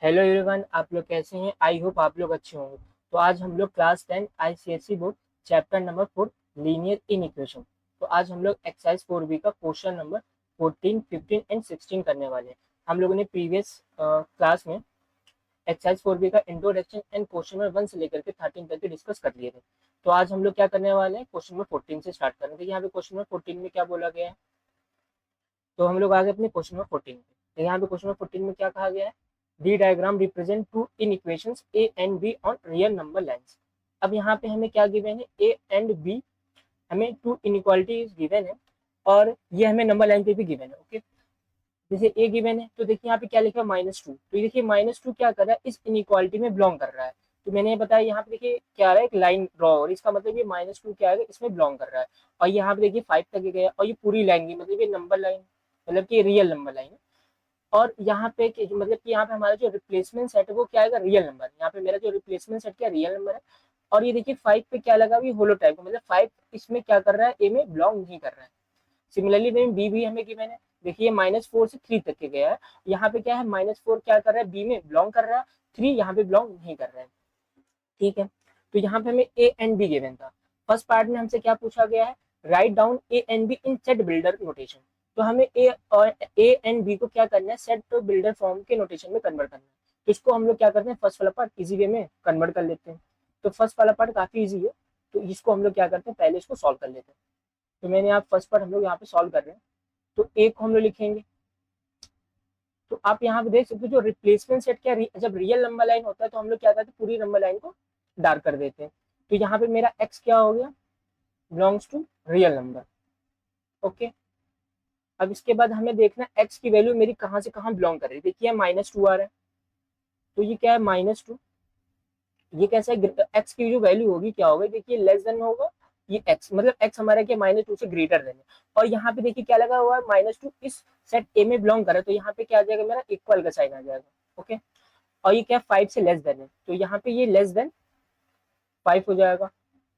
Hello everyone, आप लोग कैसे हैं? आई होप आप लोग अच्छे होंगे। तो आज हम लोग class 10 ICSE board chapter number 4 linear in equation. तो आज हम लोग एक्सरसाइज 4 बी का क्वेश्चन नंबर 14, 15 एंड 16 करने वाले हैं। हम लोगों ने प्रीवियस क्लास में एक्सरसाइज 4 बी का इंट्रोडक्शन एंड क्वेश्चन नंबर 1 से लेकर के 13 तक के डिस्कस कर लिए थे। तो आज हम लोग क्या करने वाले हैं, क्वेश्चन नंबर 14 से स्टार्ट करेंगे। यहाँ पे क्वेश्चन नंबर 14 में क्या बोला गया है, तो हम लोग आगे अपने क्वेश्चन नंबर 14 पे। तो यहाँ पे क्वेश्चन नंबर 14 में क्या कहा गया है, the diagram represent two inequations A and B on real number lines. अब यहाँ पे हमें क्या गिवन है, ए एंड बी, हमें टू इनइक्वालिटीज गिवन है और ये हमें नंबर लाइन पे भी गिवन है। ओके, जैसे ए गिवन है तो देखिए यहाँ पे क्या लिखा है, -2। तो ये देखिए -2 क्या कर रहा है, इस इनइक्वालिटी में बिलोंग कर रहा है। तो मैंने ये बताया, यहाँ पे देखिए क्या आ रहा है, एक लाइन ड्रॉ, और इसका मतलब ये -2 क्या है, इसमें बिलोंग कर रहा है। और यहाँ पे देखिए 5 तक गया, और ये पूरी लाइन की मतलब ये नंबर लाइन, मतलब कि रियल नंबर लाइन है। और यहाँ पे मतलब कि यहाँ पे हमारा जो रिप्लेसमेंट सेट है वो क्या आएगा, रियल नंबर। यहाँ पे मेरा जो रिप्लेसमेंट सेट क्या रियल नंबर है। और ये देखिए 5 पे क्या लगा, ये होलो टाइप का, मतलब 5 इसमें क्या कर रहा है, ए में बिलोंग नहीं कर रहा है। सिमिलरली में बी भी हमें गिवन है, देखिए -4 से 3 तक के गया है। यहाँ पे क्या है, -4 क्या कर रहा है, बी में बिलोंग कर रहा है, 3 यहाँ पे बिलोंग नहीं कर रहा है। ठीक है, तो यहाँ पे हमें ए एंड बी गिवन था। फर्स्ट पार्ट में हमसे क्या पूछा गया है, write down A and be in set builder notation. तो हमें ए और ए एंड बी को क्या करना है, सेट बिल्डर फॉर्म के नोटेशन में कन्वर्ट करना है। तो इसको हम लोग क्या करते हैं, फर्स्ट वाला पार्ट इजी वे में कन्वर्ट कर लेते हैं। तो फर्स्ट वाला पार्ट काफी इजी है, तो इसको हम लोग क्या करते हैं, पहले इसको सॉल्व कर लेते हैं। तो मैंने यहाँ फर्स्ट पार्ट हम लोग यहाँ पे सॉल्व कर रहे हैं। तो एक को हम लोग लिखेंगे, तो आप यहाँ पे देख सकते हो जो रिप्लेसमेंट सेट क्या, जब रियल नंबर लाइन होता है तो हम लोग क्या करते हैं, पूरी नंबर लाइन को डार्क कर देते हैं। तो यहाँ पे मेरा एक्स क्या हो गया, belongs to real number. Okay, अब इसके बाद हमें देखना एक्स की वैल्यू मेरी कहाँ से कहाँ बिलोंग कर रही है। देखिए -2 आ रहा है, तो ये क्या है, -2। ये कैसा है, एक्स की जो वैल्यू होगी क्या होगी, देखिए लेस देन होगा ये एक्स, मतलब एक्स हमारा क्या, -2 से ग्रेटर देन है। और यहाँ पे देखिए क्या लगा हुआ है, -2 इस सेट ए में बिलोंग कर रहा है, तो यहाँ पे क्या आ जाएगा, मेरा इक्वल का साइन आ जाएगा। ओके, और ये क्या, 5 से लेस देन है, तो यहाँ पे ये लेस देन 5 हो जाएगा।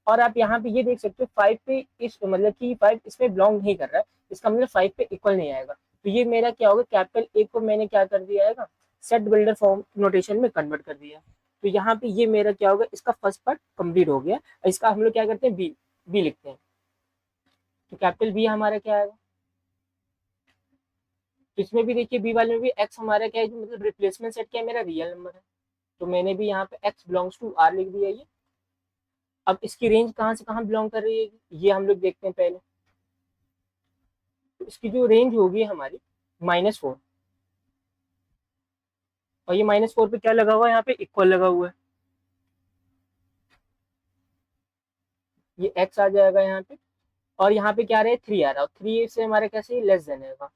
और आप यहाँ पे ये देख सकते हो 5 पे इस मतलब कि 5 इसमें बिलोंग नहीं कर रहा है, इसका मतलब 5 पे इक्वल नहीं आएगा। तो ये मेरा क्या होगा, कैपिटल ए को मैंने क्या कर दिया है, सेट बिल्डर फॉर्म नोटेशन में कन्वर्ट कर दिया। तो यहाँ पे ये मेरा क्या होगा, इसका फर्स्ट पार्ट कंप्लीट हो गया। इसका हम लोग क्या करते हैं, बी बी लिखते हैं। तो कैपिटल बी हमारा क्या आएगा, तो इसमें भी देखिए बी वाले में भी एक्स हमारा क्या है, मतलब रिप्लेसमेंट सेट क्या है, मेरा रियल नंबर है। तो मैंने भी यहाँ पे एक्स बिलोंग्स टू आर लिख दिया ये। अब इसकी रेंज कहाँ से कहाँ बिलोंग कर रही है, ये हम लोग देखते हैं पहले। तो इसकी जो रेंज होगी हमारी -4, और ये -4 पे क्या लगा हुआ है, यहाँ पे इक्वल लगा हुआ है, ये एक्स आ जाएगा यहाँ पे। और यहाँ पे क्या आ रहा है, 3 आ रहा है, और 3 से हमारे कैसे लेस देन आएगा।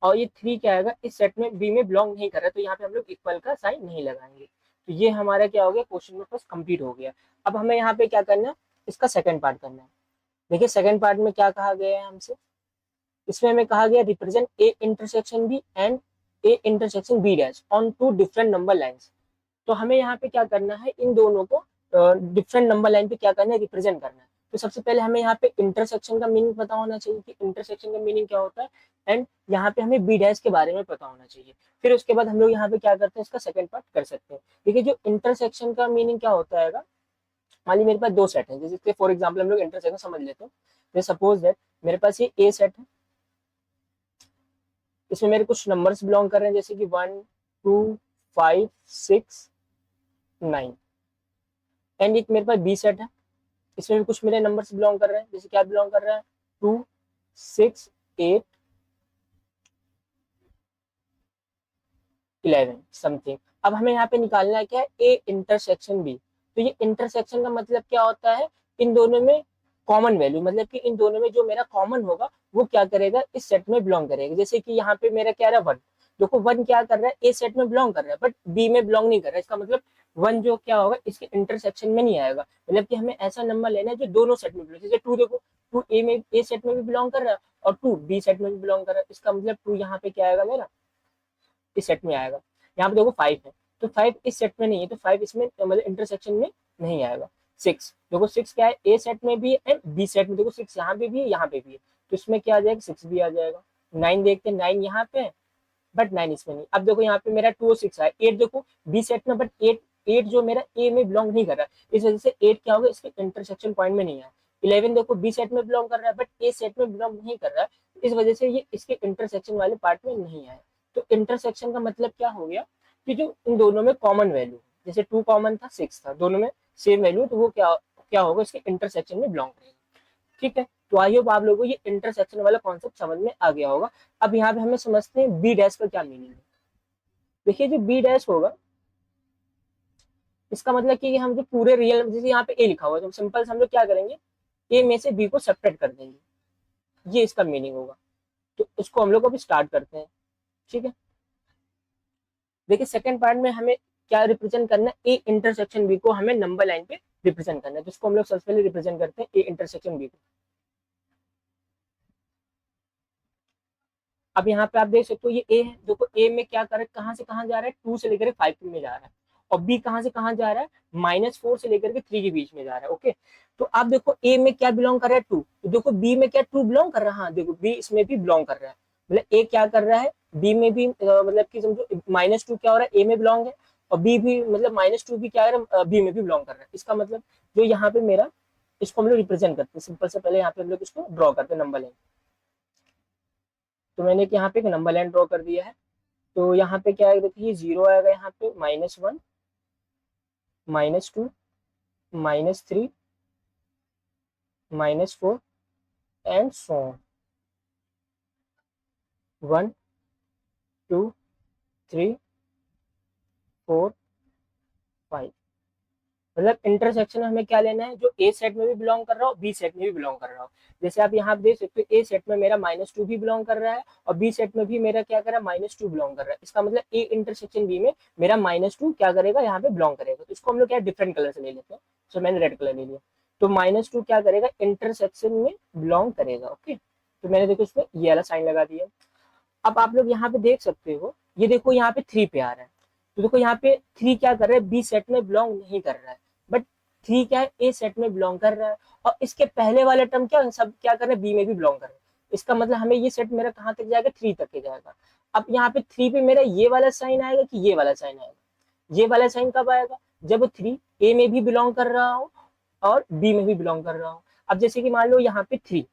और ये 3 क्या आएगा, इस सेट में बी में बिलोंग नहीं कर रहा है, तो यहाँ पे हम लोग इक्वल का साइन नहीं लगाएंगे। तो ये हमारा क्या हो गया, क्वेश्चन में फर्स्ट कंप्लीट हो गया। अब हमें यहाँ पे क्या करना है, इसका सेकंड पार्ट करना है। देखिए सेकंड पार्ट में क्या कहा गया है हमसे, इसमें हमें कहा गया represent A intersection B and A intersection B dash on two different number lines. तो हमें यहाँ पे क्या करना है, इन दोनों को डिफरेंट नंबर लाइन पे क्या करना है, रिप्रेजेंट करना है। तो सबसे पहले हमें यहाँ पे इंटरसेक्शन का मीनिंग पता होना चाहिए कि इंटरसेक्शन का मीनिंग क्या होता है, एंड यहाँ पे हमें बी डैश के बारे में पता होना चाहिए। फिर उसके बाद हम लोग यहाँ पे क्या करते हैं, इसका सेकंड पार्ट कर सकते हैं। देखिए जो इंटरसेक्शन का मीनिंग क्या होता है, मान ली मेरे पास दो सेट है, जैसे फॉर एग्जाम्पल हम लोग इंटरसेक्शन समझ लेते हैं। जैसे सपोज दैट मेरे पास ये ए सेट है, इसमें मेरे कुछ नंबर्स बिलोंग कर रहे हैं, जैसे कि 1, 2, 5, 6, 9। एंड एक मेरे पास बी सेट है, इसमें भी कुछ मेरे नंबर्स बिलोंग कर रहे हैं, जैसे क्या बिलोंग कर रहा है, 2, 6, 8, 11 समथिंग। अब हमें यहाँ पे निकालना है क्या है, ए इंटरसेक्शन बी। तो ये इंटरसेक्शन का मतलब क्या होता है, इन दोनों में कॉमन वैल्यू, मतलब कि इन दोनों में जो मेरा कॉमन होगा वो क्या करेगा, इस सेट में बिलोंग करेगा। जैसे कि यहाँ पे मेरा क्या रहा, 1। देखो 1 क्या कर रहा है, ए सेट में बिलोंग कर रहा है, बट बी में बिलोंग नहीं कर रहा है। इसका मतलब 1 जो क्या होगा, इसके इंटरसेक्शन में नहीं आएगा। मतलब कि हमें ऐसा नंबर लेना है जो दोनों सेट में बिलोंग, जैसे 2 देखो, 2 ए में ए सेट में भी बिलोंग कर रहा है और 2 बी सेट में भी बिलोंग कर रहा है। इसका मतलब 2 यहाँ पे क्या आएगा मेरा, इस सेट में आएगा। यहाँ पे देखो 5 है, तो 5 इस सेट में नहीं है, तो 5 इसमें मतलब इंटरसेक्शन में नहीं आएगा। 6 देखो, 6 क्या है, ए सेट में भी है, बी सेट में देखो 6 यहाँ पे भी है, यहाँ पे भी है, तो इसमें क्या आ जाएगा, 6 भी आ जाएगा। 9 देखते हैं, 9 यहाँ पे है, बट 9 इसमें नहीं। अब देखो यहाँ पे मेरा 2 और 6 है, 8 देखो बी सेट में, बट 8 8 जो मेरा ए में बिलोंग नहीं कर रहा है, इस वजह से 8 क्या होगा, इसके इंटरसेक्शन पॉइंट में नहीं है। 11 देखो बी सेट में बिलोंग कर रहा है, बट ए सेट में बिलोंग नहीं कर रहा है, इस वजह से ये इसके इंटरसेक्शन वाले पार्ट में नहीं है। तो इंटरसेक्शन का मतलब क्या हो गया कि जो इन दोनों में कॉमन वैल्यू, जैसे 2 कॉमन था, 6 था, दोनों में सेम वैल्यू, तो वो क्या क्या होगा, इसके इंटरसेक्शन में बिलोंग करेगा। ठीक है, तो आई होप आप लोगों को ये इंटरसेक्शन वाला कॉन्सेप्ट समझ में आ गया होगा। अब यहाँ पे हमें समझते हैं बी डैश का क्या मीनिंग है। देखिए जो बी डैश होगा, इसका मतलब कि हम जो पूरे रियल, जैसे यहाँ पे ए लिखा हुआ है, तो सिंपल से हम लोग क्या करेंगे, ए में से बी को सेपरेट कर देंगे, ये इसका मीनिंग होगा। तो इसको हम लोग अभी स्टार्ट करते हैं। ठीक है, देखिए सेकंड पार्ट में हमें क्या रिप्रेजेंट करना है, ए इंटरसेक्शन बी को हमें नंबर लाइन पे रिप्रेजेंट करना है, तो इसको हम लोग सबसे पहले रिप्रेजेंट करते हैं ए इंटरसेक्शन बी को। अब यहाँ पे आप देख सकते हो ये ए है, देखो ए में क्या कर रहा है, कहाँ से कहाँ जा रहा है, 2 से लेकर 5 में जा रहा है, और बी कहाँ से कहाँ जा रहा है, -4 से लेकर के 3 के बीच में जा रहा है। ओके, तो आप देखो ए में क्या बिलोंग कर रहा है, 2, तो देखो बी में क्या 2 बिलोंग कर रहा है, हाँ देखो बी इसमें भी बिलोंग कर रहा है, मतलब ए क्या कर रहा है, बी में भी मतलब कि समझो -2 क्या हो रहा है, ए में बिलोंग है, और बी भी मतलब -2 भी क्या है, बी में भी बिलोंग कर रहा है। इसका मतलब जो यहाँ पे मेरा, इसको हम लोग रिप्रेजेंट करते हैं सिंपल से, पहले यहाँ पे हम लोग इसको ड्रॉ करते हैं नंबर लाइन। तो मैंने यहाँ पे एक नंबर लाइन ड्रॉ कर दिया है। तो यहाँ पे क्या है, देखिए 0 आएगा, यहाँ पे -1, -2, -3, -4 एंड सो ऑन, 1 2 3 4 5। मतलब इंटरसेक्शन में हमें क्या लेना है, जो ए सेट में भी बिलोंग कर रहा हो, बी सेट में भी बिलोंग कर रहा हो। जैसे आप यहाँ पे देख सकते हो, ए सेट में मेरा -2 भी बिलोंग कर रहा है, और बी सेट में भी मेरा क्या कर रहा है, -2 बिलोंग कर रहा है। इसका मतलब ए इंटरसेक्शन बी में मेरा -2 क्या करेगा, यहाँ पे बिलोंग करेगा। तो इसको हम लोग क्या डिफरेंट कलर से ले लेते हैं, तो मैंने रेड कलर ले लिया। तो -2 क्या करेगा, इंटरसेक्शन में बिलोंग करेगा। ओके, तो मैंने देखो इसमें ये वाला साइन लगा दिया। अब आप लोग यहाँ पे देख सकते हो, ये देखो यहाँ पे 3 पे आ रहा है, तो देखो यहाँ पे 3 क्या कर रहा है, बी सेट में बिलोंग नहीं कर रहा है, बट 3 क्या है, ए सेट में बिलोंग कर रहा है, और इसके पहले वाला टर्म क्या सब क्या कर रहे हैं, बी में भी बिलोंग कर रहे हैं। इसका मतलब हमें ये सेट मेरा कहाँ तक जाएगा, 3 तक के जाएगा। अब यहाँ पे 3 पे मेरा ये वाला साइन आएगा कि ये वाला साइन आएगा, ये वाला साइन कब आएगा, जब 3 ए में भी बिलोंग कर रहा हो और बी में भी बिलोंग कर रहा हो। अब जैसे कि मान लो यहाँ पे 3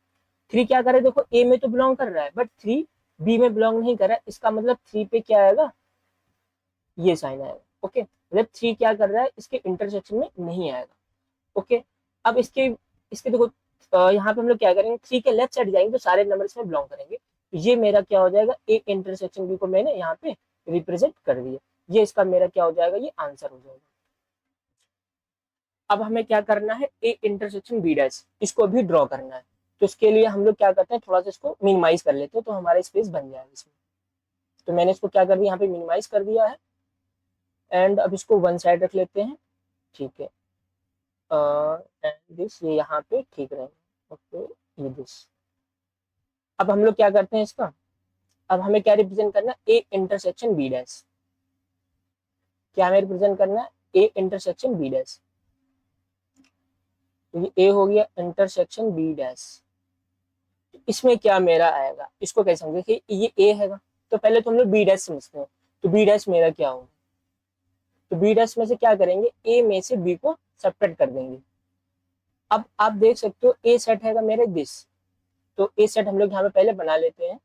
3 क्या करे, देखो ए में तो बिलोंग कर रहा है, बट 3 बी में बिलोंग नहीं कर रहा है, इसका मतलब 3 पे क्या आएगा, ये साइन आएगा। ओके, मतलब 3 क्या कर रहा है, इसके इंटरसेक्शन में नहीं आएगा। ओके, अब इसके इसके देखो यहाँ पे हम लोग क्या करेंगे, 3 के लेफ्ट साइड जाएंगे तो सारे नंबर इसमें बिलोंग करेंगे। ये मेरा क्या हो जाएगा, ए इंटरसेक्शन बी को मैंने यहाँ पे रिप्रेजेंट कर दिया, ये इसका मेरा क्या हो जाएगा, ये आंसर हो जाएगा। अब हमें क्या करना है, ए इंटरसेक्शन बी डैश, इसको भी ड्रॉ करना है। तो इसके लिए हम लोग क्या करते हैं, थोड़ा सा इसको मिनिमाइज कर लेते हैं, तो हमारा स्पेस बन जाएगा इसमें। तो मैंने इसको क्या कर दिया, यहाँ पे मिनिमाइज कर दिया है, एंड अब इसको वन साइड रख लेते हैं। ठीक है, एंड दिस ये यहाँ पे ठीक रहेगा। ओके, ये दिस। अब हम लोग क्या करते हैं इसका, अब हमें क्या रिप्रेजेंट करना है, ए इंटरसेक्शन बी डैश, क्या हमें रिप्रेजेंट करना है, ए इंटरसेक्शन बी डैश। तो ये ए हो गया इंटरसेक्शन बी डैश, इसमें क्या मेरा आएगा, इसको कैसे समझे कि ये ए हैगा, तो पहले तो हम लोग बी डैश समझते हैं। तो बी डैश मेरा क्या होगा, तो बी डैश में से क्या करेंगे, ए में से बी को सेपरेट कर देंगे। अब आप देख सकते हो ए सेट हैगा मेरे दिस, तो ए सेट हम लोग यहाँ पे पहले बना लेते हैं।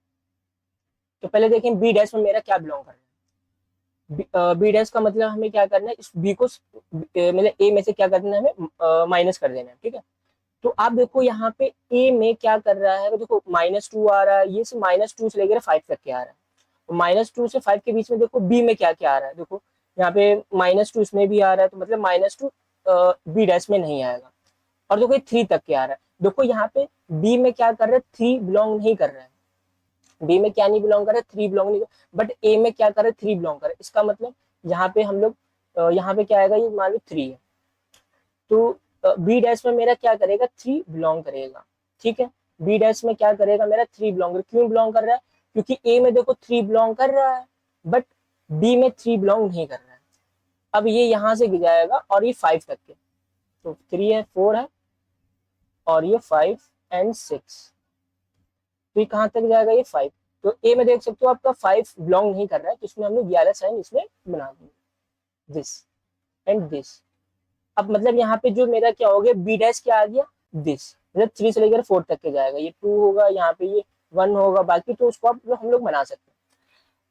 तो पहले देखें बी डैश में मेरा क्या बिलोंग कर रहा है, बी डैश का मतलब हमें क्या करना है, इस बी को मतलब ए में से क्या करना है, हमें माइनस कर देना है। ठीक है, तो आप देखो यहाँ पे ए में क्या कर रहा है, देखो -2 आ रहा है, ये से -2 से लेकर 5 तक के आ रहा है, -2 से 5 के बीच में देखो बी में क्या क्या आ रहा है, देखो यहाँ पे -2 इसमें भी आ रहा है, तो मतलब -2 बी डैश में नहीं आएगा। और देखो 3 तक के आ रहा है, देखो यहाँ पे बी में क्या कर रहा है, 3 बिलोंग नहीं कर रहा है, बी में क्या नहीं बिलोंग कर रहा है, 3 बिलोंग नहीं कर, बट ए में क्या कर रहा है, 3 बिलोंग कर रहा है। इसका मतलब यहाँ पे हम लोग यहाँ पे क्या आएगा, ये मान लो 3 है, तो बी डैश में मेरा क्या करेगा, 3 बिलोंग करेगा। ठीक है, बी डैश में क्या करेगा, मेरा 3 बिलोंग, क्यों बिलोंग कर रहा है, क्योंकि ए में देखो 3 बिलोंग कर रहा है, बट बी में 3 बिलोंग नहीं कर रहा है। अब ये यहाँ से जाएगा और ये 5 तक के, तो 3 है, 4 है, और ये 5 एंड 6, तो ये कहाँ तक जाएगा, ये 5। तो ए में देख सकते हो आपका 5 बिलोंग नहीं कर रहा है, तो इसमें हम लोग ये वाला साइन इसमें बना देंगे, दिस एंड दिस। अब मतलब यहाँ पे जो मेरा क्या हो गया, बी डैश क्या आ गया, दिस, मतलब 3 से लेकर 4 तक के जाएगा, ये 2 होगा, यहाँ पे ये 1 होगा, बाकी तो उसको आप हम लोग बना सकते हैं।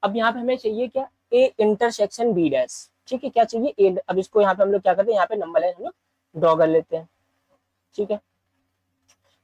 अब यहाँ पे हमें चाहिए क्या, ए इंटरसेक्शन बी डैश, ठीक है, क्या चाहिए ए। अब इसको यहाँ पे हम लोग क्या करते हैं, यहाँ पे नंबर लाइन हम लोग ड्रॉ कर लेते हैं, ठीक है।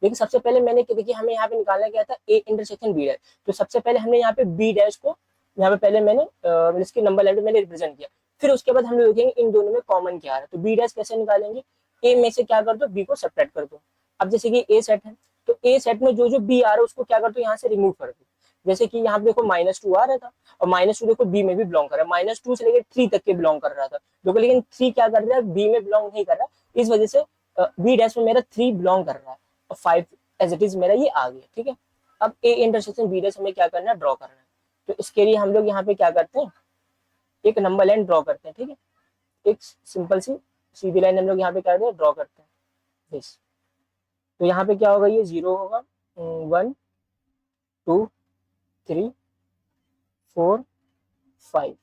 लेकिन सबसे पहले मैंने देखिए हमें यहाँ पे निकालना क्या था, ए इंटरसेक्शन बी डैश, तो सबसे पहले हमने यहाँ पे बी डैश को यहाँ पे पहले मैंने इसके नंबर लाइन पे मैंने रिप्रेजेंट किया, फिर उसके बाद हम लोग देखेंगे इन दोनों में कॉमन क्या है। तो बी डैश कैसे निकालेंगे, ए में से क्या कर दो, बी को सब्ट्रैक्ट कर दो। अब जैसे कि ए सेट है, तो ए सेट में जो जो बी आ रहा है उसको क्या कर दो, यहाँ से रिमूव कर दो। जैसे कि यहाँ पे देखो -2 आ रहा था, और -2 देखो बी में भी बिलोंग कर रहा है, -2 से लेकर 3 तक के बिलोंग कर रहा था देखो, लेकिन 3 क्या कर रहा है, बी में बिलोंग नहीं कर रहा, इस वजह से बी डैश में मेरा 3 बिलोंग कर रहा है, और 5 एज इट इज मेरा ये आ गया, ठीक है। अब ए इंटरसेक्शन बी डैश हमें क्या करना है, ड्रॉ करना है। तो इसके लिए हम लोग यहाँ पे क्या करते हैं, एक नंबर लाइन ड्रॉ करते हैं, ठीक है। एक सिंपल सी सीधी लाइन हम लोग यहाँ पे क्या करते हैं, ड्रॉ करते हैं, दिस। तो यहाँ पे क्या होगा, ये 0 होगा, 1 2 3 4 5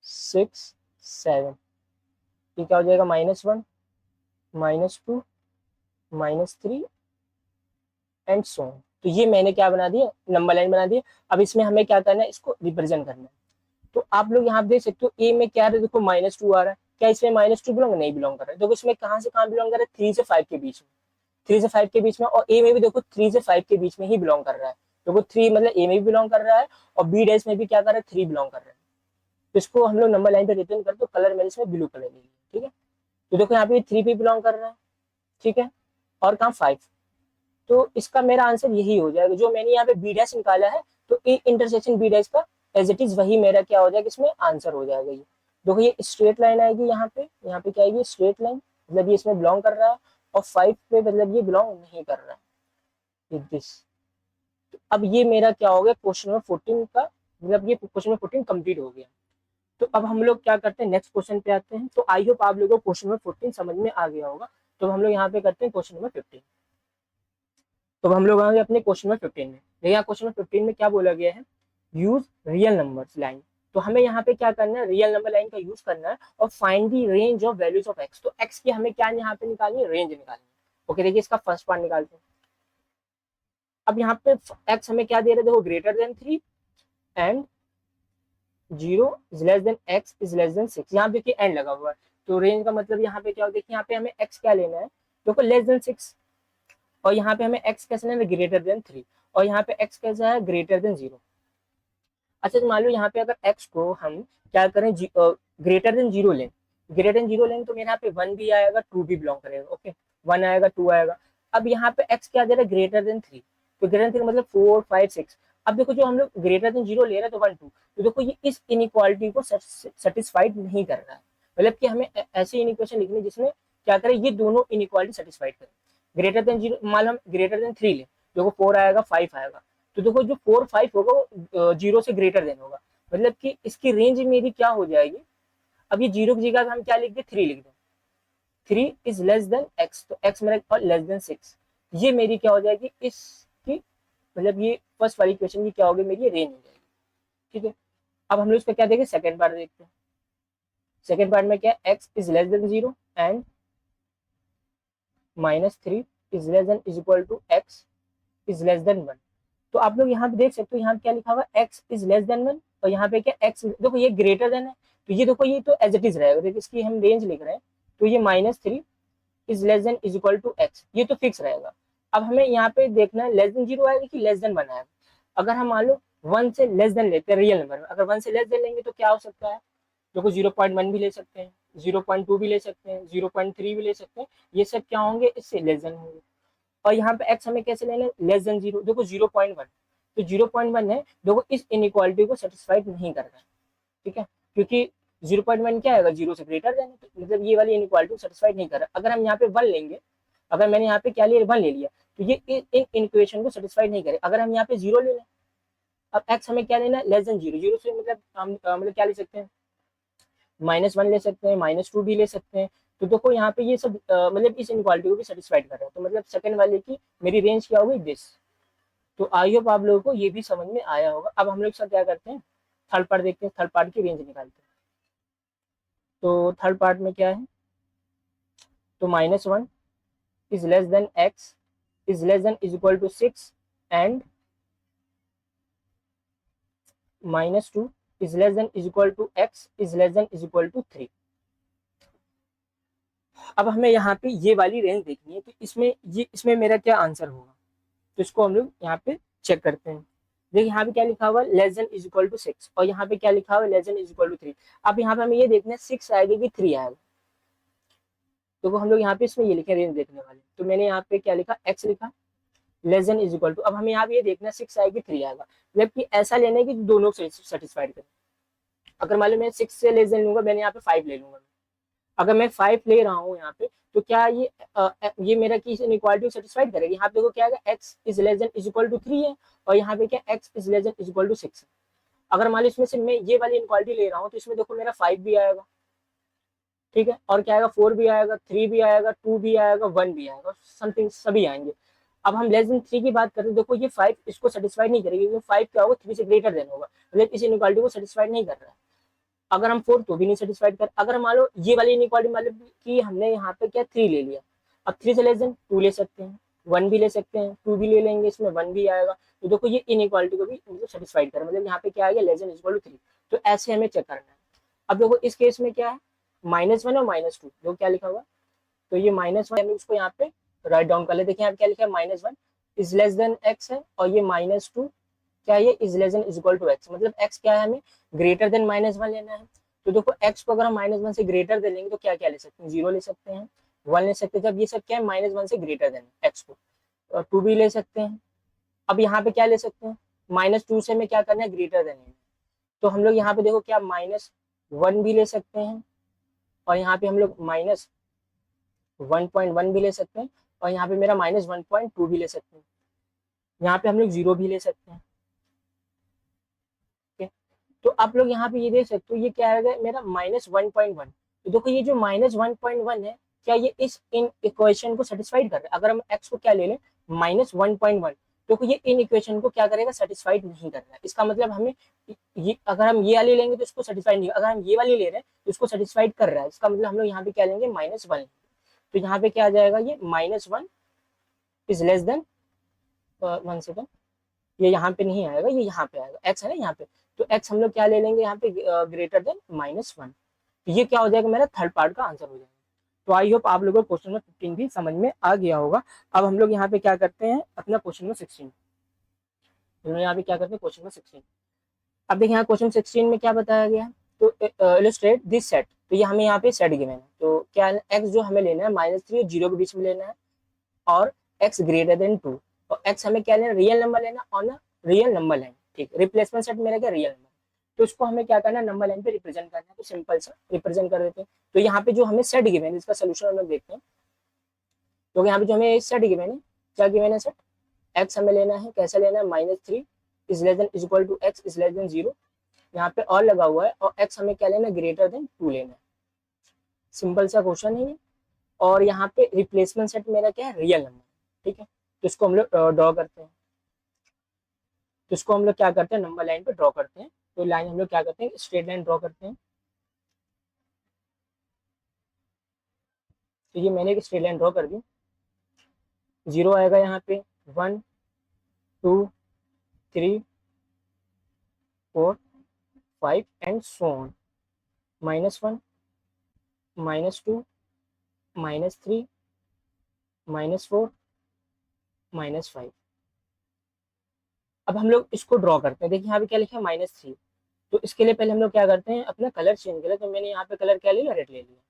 6 7, ये क्या हो जाएगा, -1 -2 -3 एंड सो ऑन। तो ये मैंने क्या बना दिया, नंबर लाइन बना दिया। अब इसमें हमें क्या करना है, इसको रिप्रेजेंट करना है। तो आप लोग यहाँ देख सकते हो ए में क्या है, देखो -2 आ रहा है, क्या इसमें -2 बिलोंग नहीं बिलोंग कर रहा है, देखो इसमें कहाँ से कहाँ बिलोंग कर रहा है, 3 से 5 के बीच में, 3 से 5 के बीच में, और ए में भी देखो 3 से 5 के बीच में ही बिलोंग कर रहा है। देखो 3 मतलब ए में भी बिलोंग कर रहा है, और बी डैश में भी क्या कर रहा है, 3 बिलोंग कर रहा है। तो इसको हम लोग नंबर लाइन पे रिप्रेजेंट करते, तो कलर मैंने इसमें ब्लू कलर ले लिया, ठीक है। तो देखो यहाँ पे 3 पे बिलोंग कर रहा है, ठीक है, और कहाँ 5। तो इसका मेरा आंसर यही हो जाएगा, जो मैंने यहाँ पे बी डैश निकाला है, तो ए इंटरसेक्शन बी डैश का एज इट इज वही मेरा क्या हो जाएगा, इसमें आंसर हो जाएगा। ये देखो ये स्ट्रेट लाइन आएगी, यहाँ पे क्या आएगी, स्ट्रेट लाइन, मतलब ये इसमें बिलोंग कर रहा है, और 5 पे मतलब ये बिलोंग नहीं कर रहा है, दिस। तो अब ये मेरा क्या हो गया, क्वेश्चन नंबर 14 का, मतलब ये क्वेश्चन नंबर 14 कंप्लीट हो गया। तो अब हम लोग क्या करते हैं, नेक्स्ट क्वेश्चन पे आते हैं। तो आई होप आप लोगों को क्वेश्चन नंबर 14 समझ में आ गया होगा। तो हम लोग यहाँ पे करते हैं क्वेश्चन नंबर 15। तो हम लोग आएंगे अपने क्वेश्चन नंबर 15 में। देखिए क्वेश्चन नंबर 15 में क्या बोला गया है, यूज रियल नंबर्स लाइन। तो हमें यहाँ पे क्या करना है, रियल नंबर लाइन का यूज करना है, और find the range of values of x. तो एक्स की हमें क्या यहाँ पे निकालनी है, रेंज निकालनी है। ओके, देखिए इसका फर्स्ट पार्ट निकालते हैं। अब यहाँ पे एक्स हमें क्या दे रहे हैं, देखो greater than 3 and 0 is less than x is less then 6। यहाँ देखिए एंड लगा हुआ है, तो रेंज का मतलब यहाँ पे क्या हो, देखिए यहाँ पे हमें x क्या लेना है, देखो लेस देन 6, और यहाँ पे हमें x कैसे लेना है, ग्रेटर देन 3, और यहाँ पे x कैसा है, ग्रेटर देन 0। अच्छा, तो मान लो यहाँ पे अगर x को हम क्या करें, ग्रेटर देन 0 लें, ग्रेटर देन 0 लें, तो मेरे यहाँ पे 1 भी आएगा, 2 भी बिलोंग करेगा। ओके, 1 आएगा, 2 आएगा। अब यहाँ पे x क्या दे रहा है, ग्रेटर देन 3, तो ग्रेटर देन 3 मतलब 4 5 6। अब देखो जो हम लोग ग्रेटर देन 0 ले रहे हैं, तो 1 2, तो देखो ये इस इनइक्वालिटी को सेटिस्फाइड नहीं कर रहा है, मतलब कि हमें ऐसी इनइक्वेशन लिखनी जिसमें क्या करें, ये दोनों इनइक्वालिटी सेटिस्फाइड करें। ग्रेटर देन 0, मान हम ग्रेटर देन 3 ले, देखो 4 आएगा, 5 आएगा, तो देखो जो 4 5 होगा वो 0 से ग्रेटर देन होगा, मतलब कि इसकी रेंज मेरी क्या हो जाएगी। अब ये 0 की जगह हम क्या लिख दे, 3 लिख दो, 3 इज लेस देन x, तो x मेरा लेस देन 6, ये मेरी क्या हो जाएगी, इसकी मतलब ये फर्स्ट वाली क्वेश्चन की क्या होगी, मेरी ये रेंज हो जाएगी, ठीक है। अब हम लोग इसका क्या देखें, सेकंड पार्ट देखते हैं। सेकंड पार्ट में क्या है, x is less than 0 and -3 is less than is equal to x is less than 1। तो आप लोग यहाँ पे देख सकते हो, यहाँ पे क्या लिखा हुआ है, x इज लेस देन 1, और यहाँ पे क्या x, देखो ये ग्रेटर देन है, तो ये देखो ये तो एज इट इज रहेगा, देखो इसकी हम रेंज लिख रहे हैं, तो ये -3 is less than is equal to x, ये तो फिक्स रहेगा। अब हमें यहाँ पे देखना है लेस देन 0 आएगा कि लेस देन 1 आएगा। अगर हम मान लो 1 से लेस देन लेते हैं रियल नंबर में, अगर 1 से लेस देन लेंगे तो क्या हो सकता है, देखो 0.1 भी ले सकते हैं, 0.2 भी ले सकते हैं, 0.3 भी ले सकते हैं, ये सब क्या होंगे, इससे लेस देन होंगे। और यहाँ पे x हमें कैसे लेना है, लेस देन 0, देखो 0.1, तो 0.1 है, देखो इस इनइक्वालिटी को सेटिस्फाइड नहीं कर रहा है, ठीक है, क्योंकि 0.1 क्या आएगा, 0 से ग्रेटर देन, तो मतलब ये वाली इनइक्वालिटी को सेटिस्फाइड नहीं कर रहा। अगर हम यहाँ पे 1 लेंगे, अगर मैंने यहाँ पे क्या लिया, 1 ले लिया, तो ये इन इक्वेशन को सेटिस्फाइड नहीं करे। अगर हम यहाँ पे 0 ले लें, अब x हमें क्या लेना है, लेस देन 0, 0 से मतलब हम मतलब क्या ले सकते हैं, -1 ले सकते हैं, -2 भी ले सकते हैं, तो देखो यहाँ पे ये सब मतलब इस इनक्वालिटी को भी सेटिस्फाइड कर रहा है, तो मतलब सेकंड वाले की मेरी रेंज क्या होगी, दिस। तो आई होप आप लोगों को ये भी समझ में आया होगा। अब हम लोग सब क्या करते हैं, थर्ड पार्ट देखते हैं, थर्ड पार्ट की रेंज निकालते हैं। तो थर्ड पार्ट में क्या है, तो -1 is less than x is less than is equal to 6 and -2 is less than is equal to x is less than is equal to 3। अब हमें यहाँ पे ये वाली रेंज देखनी है, तो इसमें मेरा क्या आंसर होगा, तो इसको हम लोग यहाँ पे चेक करते हैं। देखिए यहाँ पे क्या लिखा हुआ है, less than is equal to 6, और यहाँ पे क्या लिखा हुआ है, less than is equal to 3। अब यहाँ पे हमें ये देखना है 6 आएगा कि 3 आएगा, तो वो हम लोग यहाँ पे इसमें ये लिखे रेंज देखने वाले, तो मैंने यहाँ पे क्या लिखा, x लिखा, less than is equal to. अब हमें यहाँ पे ये देखना 6 आएगी 3 आएगा, मतलब कि ऐसा लेना है कि दोनों सेटिस्फाइड करें। अगर मान लो मैं 6 से लेस देन लूंगा, मैंने यहाँ पे 5 ले लूंगा, अगर मैं 5 ले रहा हूँ यहाँ पे, तो क्या ये मेरा की इनइक्वालिटी को सेटिस्फाइड करेगी। यहाँ पे देखो क्या है, x is less than is equal to 3 है, और यहाँ पे क्या x is less than is equal to 6 है। अगर मान लो इसमें से मैं ये वाली इनक्वालिटी ले रहा हूँ, तो इसमें देखो मेरा 5 भी आएगा, ठीक है, और क्या आएगा, 4 भी आएगा, 3 भी आएगा, 2 भी आएगा, 1 भी आएगा, समथिंग सभी आएंगे। अब हम लेस देन 3 की बात करते हैं, देखो ये 5 इसको सेटिस्फाइड नहीं करेगी, क्योंकि 5 क्या होगा, 3 से ग्रेटर देन होगा, मतलब इस इनइक्वालिटी को सेटिस्फाइड नहीं कर रहा है। अगर हम 4 तो भी नहीं सेटिस्फाइड कर। अगर मान लो ये वाली इनइक्वालिटी मतलब कि हमने यहाँ पे क्या 3 ले लिया, अब 3 से लेस देन 2 ले सकते हैं, 1 भी ले सकते हैं, 2 भी ले लेंगे, इसमें 1 भी आएगा, तो देखो ये इनइक्वालिटी को भी मतलब सेटिस्फाइड कर, मतलब यहाँ पे क्या आएगा, लेस देन इक्वल टू 3। तो ऐसे हमें चेक करना है। अब देखो इस केस में क्या है, -1 और -2, देखो क्या लिखा हुआ, तो ये -1 हम इसको यहाँ पे राइट डाउन कर ले। देखिए यहाँ पे क्या लिखा है, -1 इज लेस देन x है, और ये -2 क्या है, is less than is equal to x, मतलब x क्या है, हमें ग्रेटर देन -1 लेना है। तो देखो x को अगर हम -1 से ग्रेटर दे लेंगे, तो क्या क्या ले सकते हैं, 0 ले सकते हैं, 1 ले सकते हैं, जब ये सब क्या है -1 से ग्रेटर देन x को, और 2 भी ले सकते हैं। अब यहाँ पे क्या ले सकते हैं, -2 से हमें क्या करना है, ग्रेटर देन है, तो हम लोग यहाँ पे देखो क्या -1 भी ले सकते हैं, और यहाँ पे हम लोग -1.1 भी ले सकते हैं, और यहाँ पे मेरा -1.2 भी ले सकते हैं, यहाँ पे हम लोग 0 भी ले सकते हैं। तो आप लोग यहाँ पे ये देख सकते हो, ये क्या है मेरा -1.1। तो देखो ये जो -1.1 है, क्या ये इस इन इक्वेशन को सेटिस्फाइड कर रहा है। अगर हम x को क्या ले लें, -1.1, तो ये इन इक्वेशन को क्या करेगा, सेटिस्फाइड नहीं कर रहा है। इसका मतलब हमें ये, अगर हम ये वाली लेंगे तो इसको सेटिस्फाइड नहीं, अगर हम ये वाली ले रहे हैं तो इसको सेटिस्फाइड कर रहा है। इसका मतलब हम लोग यहाँ पे क्या लेंगे, -1। तो यहाँ पे क्या आ जाएगा, ये -1 इज लेस देन 1 सेकेंड, ये यहाँ पे नहीं आएगा, ये यहाँ पे आएगा, x है ना यहाँ पे, तो x हम लोग क्या ले लेंगे यहाँ पे, ग्रेटर देन -1। तो ये क्या हो जाएगा, मेरा थर्ड पार्ट का आंसर हो जाएगा। तो आई होप आप लोगों को क्वेश्चन नंबर 15 भी समझ में आ गया होगा। अब हम लोग यहाँ पे क्या करते हैं, अपना क्वेश्चन नंबर 16, यहाँ पे क्या करते हैं, क्वेश्चन नंबर 16। अब देखिए यहाँ क्वेश्चन 16 में क्या बताया गया है, तो इलस्ट्रेट दिस सेट, तो ये हमें यहाँ पे सेट गिवन है, तो क्या है, x जो हमें लेना है -3 और 0 के बीच में लेना है, और x ग्रेटर देन 2, और x हमें क्या लेना, रियल नंबर लेना ऑन रियल नंबर लाइन, ठीक, रिप्लेसमेंट सेट मेरा क्या, रियल नंबर, तो इसको हमें क्या करना है, नंबर लाइन पे रिप्रेजेंट करना है, तो सिंपल सा रिप्रेजेंट कर देते हैं। तो यहाँ पे जो हमें सेट गिवन है, इसका सोल्यूशन हम लोग देखते हैं। तो यहाँ पे जो हमें सेट गिवन है, क्या गिवन है सेट, x हमें लेना है, कैसे लेना है, -3 is less than is equal to x is less than 0, यहाँ पे और लगा हुआ है, और x हमें क्या लेना है, ग्रेटर देन 2 लेना है। सिंपल सा क्वेश्चन है ये। और यहाँ पे रिप्लेसमेंट सेट मेरा क्या है, रियल नंबर, ठीक है, तो इसको हम लोग ड्रॉ करते हैं। तो इसको हम लोग क्या करते हैं, नंबर लाइन पे ड्रॉ करते हैं। तो लाइन हम लोग क्या करते हैं, स्ट्रेट लाइन ड्रॉ करते हैं। तो ये मैंने एक स्ट्रेट लाइन ड्रॉ कर दी, 0 आएगा यहाँ पे, 1 2 3 4 5 एंड सो ऑन, -1 -2 -3 -4 -5। अब हम लोग इसको ड्रॉ करते हैं। देखिए यहाँ पे क्या लिखा है, -3, तो इसके लिए पहले हम लोग क्या करते हैं, अपना कलर चेंज करें। तो मैंने यहाँ पे कलर क्या ले लिया, रेड ले लिया,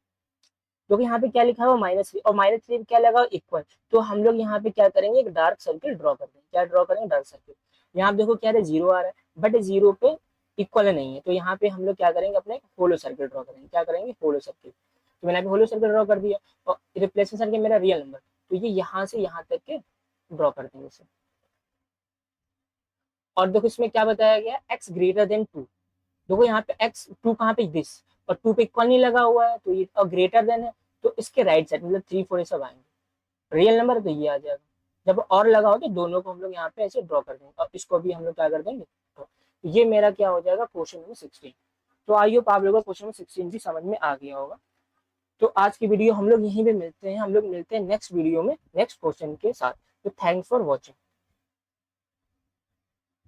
क्योंकि यहाँ पे क्या लिखा है, -3, और -3 क्या लगा, इक्वल। तो हम लोग यहाँ पे क्या करेंगे, एक डार्क सर्किल ड्रॉ कर देंगे। क्या ड्रॉ करेंगे, डार्क सर्किल। यहाँ पे देखो क्या है, 0 आ रहा है, बट 0 पे इक्वल नहीं है, तो यहाँ पे हम लोग क्या करेंगे, अपने होलो सर्किल ड्रॉ करेंगे। क्या करेंगे, होलो सर्किल। तो मैंने यहाँ पे होलो सर्किल ड्रॉ कर दिया, और रिप्लेसमेंट सर्किल मेरा रियल नंबर, तो ये यहाँ से यहाँ तक के ड्रॉ कर देंगे इसे। और देखो इसमें क्या बताया गया, x ग्रेटर देन 2। देखो यहाँ पे x 2 कहाँ पे, दिस, और 2 पे इक्वल नहीं लगा हुआ है, तो ये और ग्रेटर देन है, तो इसके राइट साइड मतलब 3 4 ये सब आएंगे। रियल नंबर तो ये आ जाएगा। जब और लगाओ तो दोनों को हम लोग यहाँ पे ऐसे ड्रॉ कर देंगे और इसको भी हम लोग क्या कर देंगे। तो ये मेरा क्या हो जाएगा क्वेश्चन नंबर 16। तो आई होप आप लोगों को क्वेश्चन नंबर 16 भी समझ में आ गया होगा। तो आज की वीडियो हम लोग यहीं पे मिलते हैं, हम लोग मिलते हैं नेक्स्ट वीडियो में नेक्स्ट क्वेश्चन के साथ। तो थैंक्स फॉर वॉचिंग।